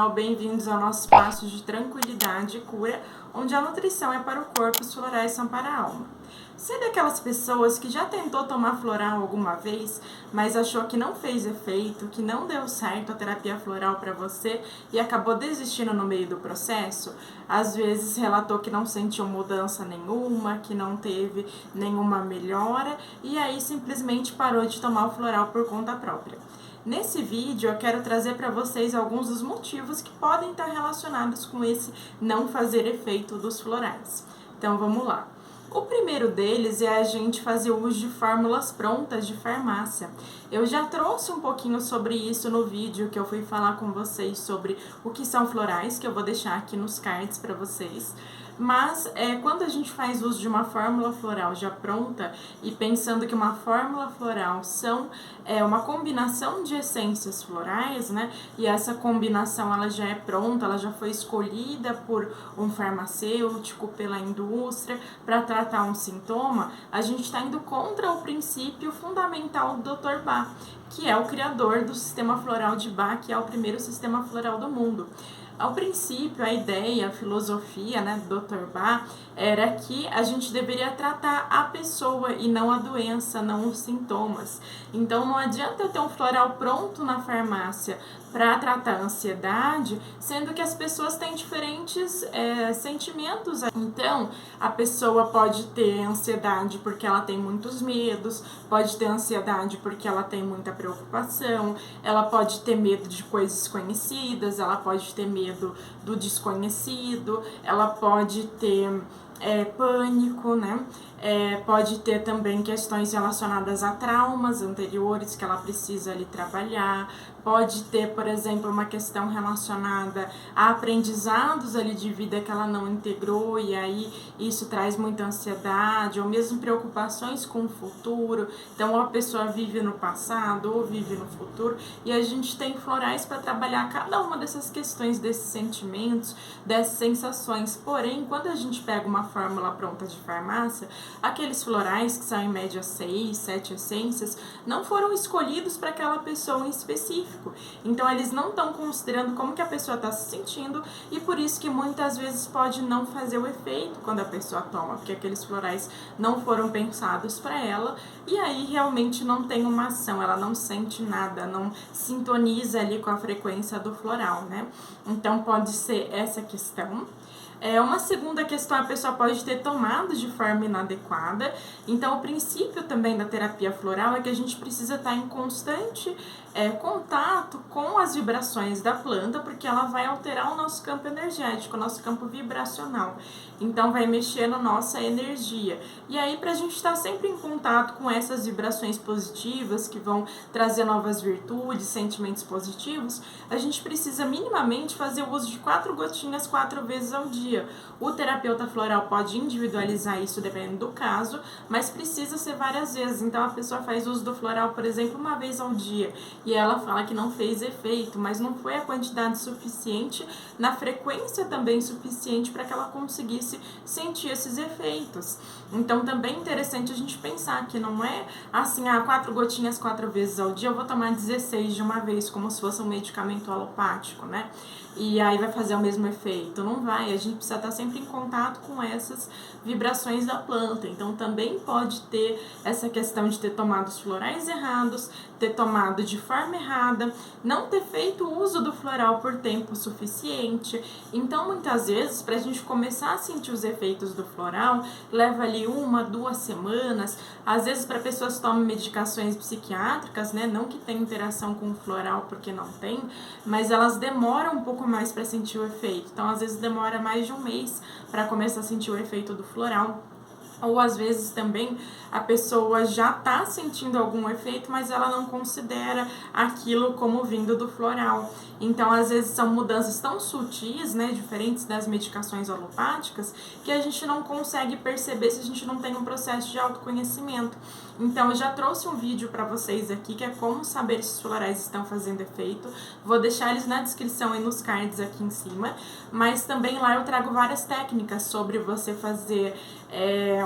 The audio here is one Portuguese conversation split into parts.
pessoal, bem-vindos ao nosso espaço de tranquilidade e cura, onde a nutrição é para o corpo e os florais são para a alma. Você é daquelas pessoas que já tentou tomar floral alguma vez, mas achou que não fez efeito, que não deu certo a terapia floral para você e acabou desistindo no meio do processo? Às vezes relatou que não sentiu mudança nenhuma, que não teve nenhuma melhora e aí simplesmente parou de tomar o floral por conta própria. Nesse vídeo eu quero trazer para vocês alguns dos motivos que podem estar relacionados com esse não fazer efeito dos florais. Então vamos lá. O primeiro deles é a gente fazer uso de fórmulas prontas de farmácia. Eu já trouxe um pouquinho sobre isso no vídeo que eu fui falar com vocês sobre o que são florais, que eu vou deixar aqui nos cards para vocês. Mas quando a gente faz uso de uma fórmula floral já pronta e pensando que uma fórmula floral são uma combinação de essências florais, né? E essa combinação ela já é pronta, ela já foi escolhida por um farmacêutico, pela indústria, para tratar um sintoma, a gente está indo contra o princípio fundamental do Dr. Bach, que é o criador do sistema floral de Bach, que é o primeiro sistema floral do mundo. Ao princípio, a ideia, a filosofia, né, do Dr. Bach era que a gente deveria tratar a pessoa e não a doença, não os sintomas. Então, não adianta eu ter um floral pronto na farmácia para tratar a ansiedade, sendo que as pessoas têm diferentes sentimentos. Então, a pessoa pode ter ansiedade porque ela tem muitos medos, pode ter ansiedade porque ela tem muita preocupação, ela pode ter medo de coisas conhecidas, ela pode ter medo do desconhecido, ela pode ter pânico, né? Pode ter também questões relacionadas a traumas anteriores que ela precisa ali trabalhar, pode ter, por exemplo, uma questão relacionada a aprendizados ali de vida que ela não integrou e aí isso traz muita ansiedade, ou mesmo preocupações com o futuro. Então, ou a pessoa vive no passado ou vive no futuro, e a gente tem florais para trabalhar cada uma dessas questões, desses sentimentos, dessas sensações. Porém, quando a gente pega uma fórmula pronta de farmácia, aqueles florais que são em média 6, 7 essências, não foram escolhidos para aquela pessoa em específico. Então, eles não estão considerando como que a pessoa está se sentindo e por isso que muitas vezes pode não fazer o efeito quando a pessoa toma, porque aqueles florais não foram pensados para ela e aí realmente não tem uma ação, ela não sente nada, não sintoniza ali com a frequência do floral, né? Então, pode ser essa questão. Uma segunda questão, a pessoa pode ter tomado de forma inadequada. Então, o princípio também da terapia floral é que a gente precisa estar em constante contato com as vibrações da planta, porque ela vai alterar o nosso campo energético, o nosso campo vibracional. Então, vai mexer na nossa energia. E aí, para a gente estar sempre em contato com essas vibrações positivas, que vão trazer novas virtudes, sentimentos positivos, a gente precisa minimamente fazer o uso de 4 gotinhas 4 vezes ao dia. O terapeuta floral pode individualizar isso dependendo do caso, mas precisa ser várias vezes. Então, a pessoa faz uso do floral, por exemplo, uma vez ao dia, e ela fala que não fez efeito, mas não foi a quantidade suficiente, na frequência também suficiente para que ela conseguisse sentir esses efeitos. Então, também é interessante a gente pensar que não é assim, 4 gotinhas 4 vezes ao dia, eu vou tomar 16 de uma vez, como se fosse um medicamento alopático, né? E aí vai fazer o mesmo efeito. Não vai, a gente precisa estar sempre em contato com essas vibrações da planta. Então, também pode ter essa questão de ter tomado os florais errados, ter tomado de forma errada, não ter feito uso do floral por tempo suficiente. Então, muitas vezes, para a gente começar a sentir os efeitos do floral, leva ali 1, 2 semanas. Às vezes, para pessoas que tomam medicações psiquiátricas, né, não que tenham interação com o floral, porque não tem, mas elas demoram um pouco mais para sentir o efeito. Então, às vezes, demora mais de 1 mês para começar a sentir o efeito do floral. Ou às vezes também a pessoa já está sentindo algum efeito, mas ela não considera aquilo como vindo do floral. Então, às vezes são mudanças tão sutis, né, diferentes das medicações alopáticas, que a gente não consegue perceber se a gente não tem um processo de autoconhecimento. Então, eu já trouxe um vídeo para vocês aqui, que é como saber se os florais estão fazendo efeito. Vou deixar eles na descrição e nos cards aqui em cima. Mas também lá eu trago várias técnicas sobre você fazer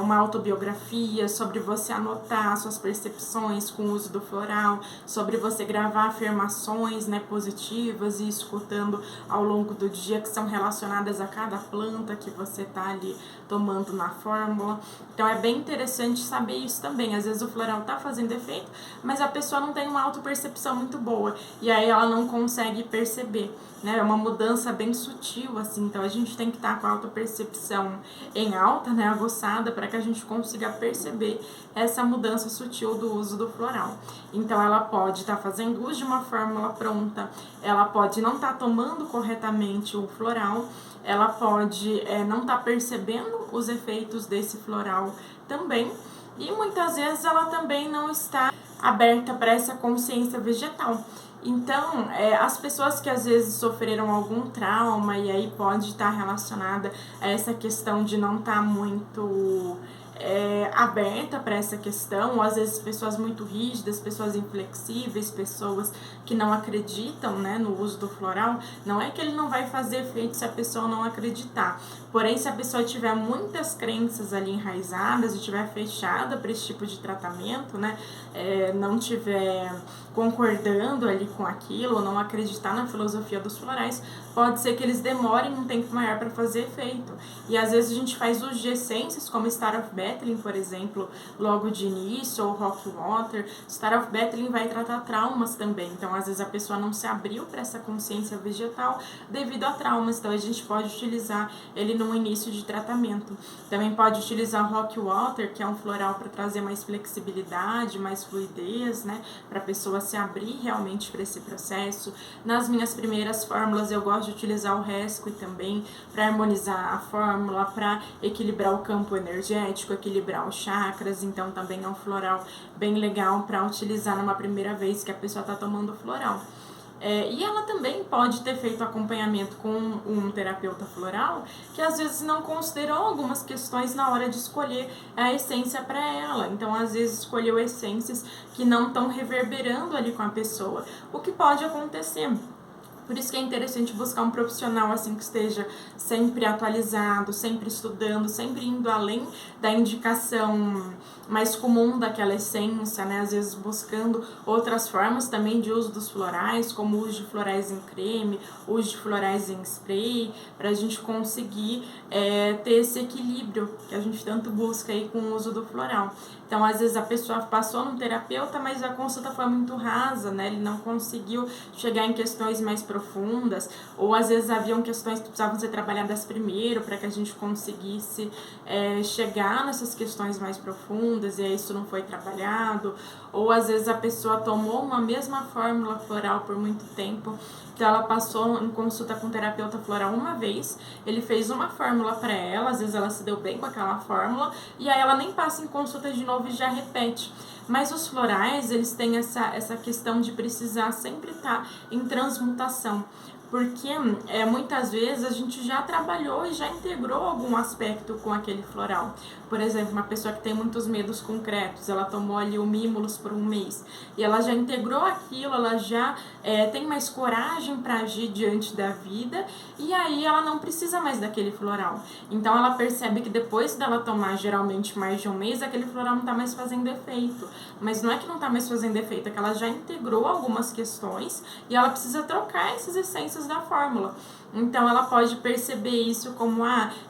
uma autobiografia, sobre você anotar suas percepções com o uso do floral, sobre você gravar afirmações, né, positivas e escutando ao longo do dia que são relacionadas a cada planta que você tá ali tomando na fórmula. Então é bem interessante saber isso também. Às vezes o floral tá fazendo efeito, mas a pessoa não tem uma autopercepção muito boa e aí ela não consegue perceber, né? É uma mudança bem sutil, assim. Então a gente tem que estar com a autopercepção em alta, né, aguçada, para que a gente consiga perceber essa mudança sutil do uso do floral. Então ela pode estar fazendo uso de uma fórmula pronta, ela pode não estar tomando corretamente o floral, ela pode não estar percebendo os efeitos desse floral também, e muitas vezes ela também não está aberta para essa consciência vegetal. Então, as pessoas que às vezes sofreram algum trauma, e aí pode estar relacionada a essa questão de não estar muito aberta para essa questão, ou às vezes pessoas muito rígidas, pessoas inflexíveis, pessoas que não acreditam, né, no uso do floral, não é que ele não vai fazer efeito se a pessoa não acreditar, porém se a pessoa tiver muitas crenças ali enraizadas e estiver fechada para esse tipo de tratamento, né, não tiver concordando ali com aquilo, ou não acreditar na filosofia dos florais, pode ser que eles demorem um tempo maior para fazer efeito. E às vezes a gente faz uso de essências como Star of Bethlehem, por exemplo, logo de início, ou Rock Water. Star of Bethlehem vai tratar traumas também, então às vezes a pessoa não se abriu para essa consciência vegetal devido a traumas, então a gente pode utilizar ele no início de tratamento. Também pode utilizar Rock Water, que é um floral para trazer mais flexibilidade, mais fluidez, né, para a pessoa se abrir realmente para esse processo. Nas minhas primeiras fórmulas eu gosto de utilizar o Rescue também para harmonizar a fórmula, para equilibrar o campo energético, equilibrar os chakras, então também é um floral bem legal para utilizar numa primeira vez que a pessoa está tomando floral. E ela também pode ter feito acompanhamento com um terapeuta floral que às vezes não considerou algumas questões na hora de escolher a essência para ela. Então, às vezes, escolheu essências que não estão reverberando ali com a pessoa, o que pode acontecer. Por isso que é interessante buscar um profissional assim que esteja sempre atualizado, sempre estudando, sempre indo além da indicação mais comum daquela essência, né? Às vezes buscando outras formas também de uso dos florais, como o uso de florais em creme, uso de florais em spray, para a gente conseguir ter esse equilíbrio que a gente tanto busca aí com o uso do floral. Então, às vezes a pessoa passou num terapeuta, mas a consulta foi muito rasa, né? Ele não conseguiu chegar em questões mais profundas, ou às vezes haviam questões que precisavam ser trabalhadas primeiro para que a gente conseguisse chegar nessas questões mais profundas, e aí isso não foi trabalhado, ou às vezes a pessoa tomou uma mesma fórmula floral por muito tempo, que ela passou em consulta com o terapeuta floral uma vez, ele fez uma fórmula para ela, às vezes ela se deu bem com aquela fórmula, e aí ela nem passa em consulta de novo e já repete. Mas os florais, eles têm essa questão de precisar sempre estar em transmutação, porque muitas vezes a gente já trabalhou e já integrou algum aspecto com aquele floral. Por exemplo, uma pessoa que tem muitos medos concretos, ela tomou ali o Mimulus por um mês e ela já integrou aquilo, ela já tem mais coragem para agir diante da vida, e aí ela não precisa mais daquele floral. Então ela percebe que depois dela tomar geralmente mais de um mês, aquele floral não está mais fazendo efeito. Mas não é que não está mais fazendo efeito, é que ela já integrou algumas questões e ela precisa trocar essas essências da fórmula. Então ela pode perceber isso como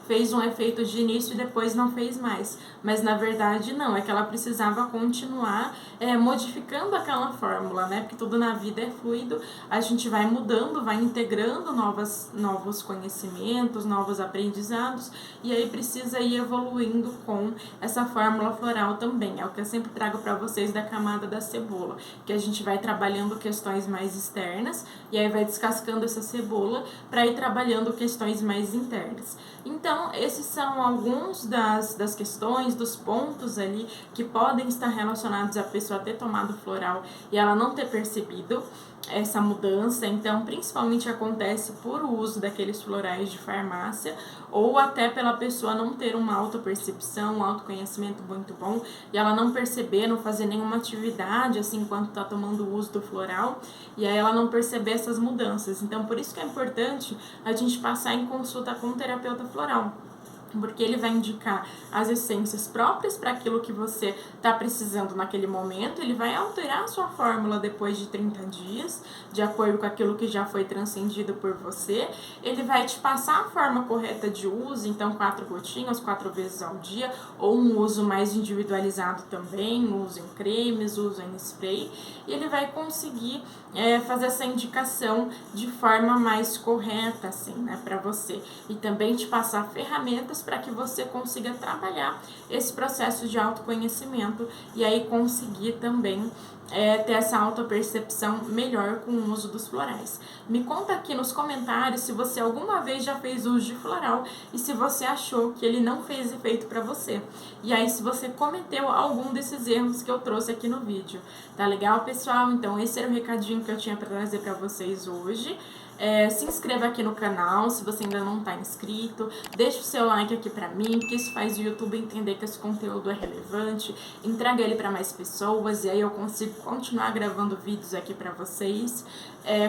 fez um efeito de início e depois não fez mais. Mas na verdade não, é que ela precisava continuar modificando aquela fórmula, né? Porque tudo na vida é fluido, a gente vai mudando, vai integrando novos conhecimentos, novos aprendizados, e aí precisa ir evoluindo com essa fórmula floral também. É o que eu sempre trago para vocês da camada da cebola, que a gente vai trabalhando questões mais externas e aí vai descascando essa cebola para ir trabalhando questões mais internas. Então, esses são alguns das questões, dos pontos ali que podem estar relacionados à pessoa ter tomado floral e ela não ter percebido essa mudança. Então, principalmente acontece por uso daqueles florais de farmácia, ou até pela pessoa não ter uma autopercepção, um autoconhecimento muito bom, e ela não perceber, não fazer nenhuma atividade assim enquanto está tomando o uso do floral, e aí ela não perceber essas mudanças. Então, por isso que é importante a gente passar em consulta com um terapeuta floral. porque ele vai indicar as essências próprias para aquilo que você está precisando naquele momento. Ele vai alterar a sua fórmula depois de 30 dias, de acordo com aquilo que já foi transcendido por você. Ele vai te passar a forma correta de uso, então 4 gotinhas, 4 vezes ao dia, ou um uso mais individualizado também, uso em cremes, uso em spray. E ele vai conseguir fazer essa indicação de forma mais correta, assim, né, para você. E também te passar ferramentas para que você consiga trabalhar esse processo de autoconhecimento e aí conseguir também ter essa autopercepção melhor com o uso dos florais. Me conta aqui nos comentários se você alguma vez já fez uso de floral e se você achou que ele não fez efeito para você. E aí se você cometeu algum desses erros que eu trouxe aqui no vídeo. Tá legal, pessoal? Então esse era o recadinho que eu tinha para trazer para vocês hoje. Se inscreva aqui no canal se você ainda não está inscrito, deixa o seu like aqui pra mim, porque isso faz o YouTube entender que esse conteúdo é relevante, entrega ele para mais pessoas e aí eu consigo continuar gravando vídeos aqui para vocês.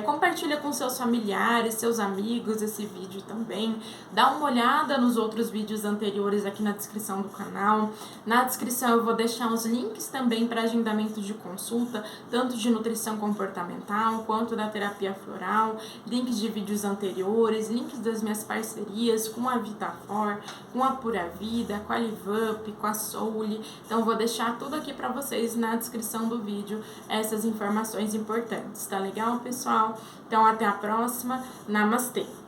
Compartilha com seus familiares, seus amigos esse vídeo também, dá uma olhada nos outros vídeos anteriores aqui na descrição do canal. Na descrição eu vou deixar os links também para agendamento de consulta, tanto de nutrição comportamental quanto da terapia floral, links de vídeos anteriores, links das minhas parcerias com a Vitafor, com a Pura Vida, com a Livup, com a Soule. Então vou deixar tudo aqui para vocês na descrição do vídeo, essas informações importantes, tá legal, pessoal? Então até a próxima, namastê!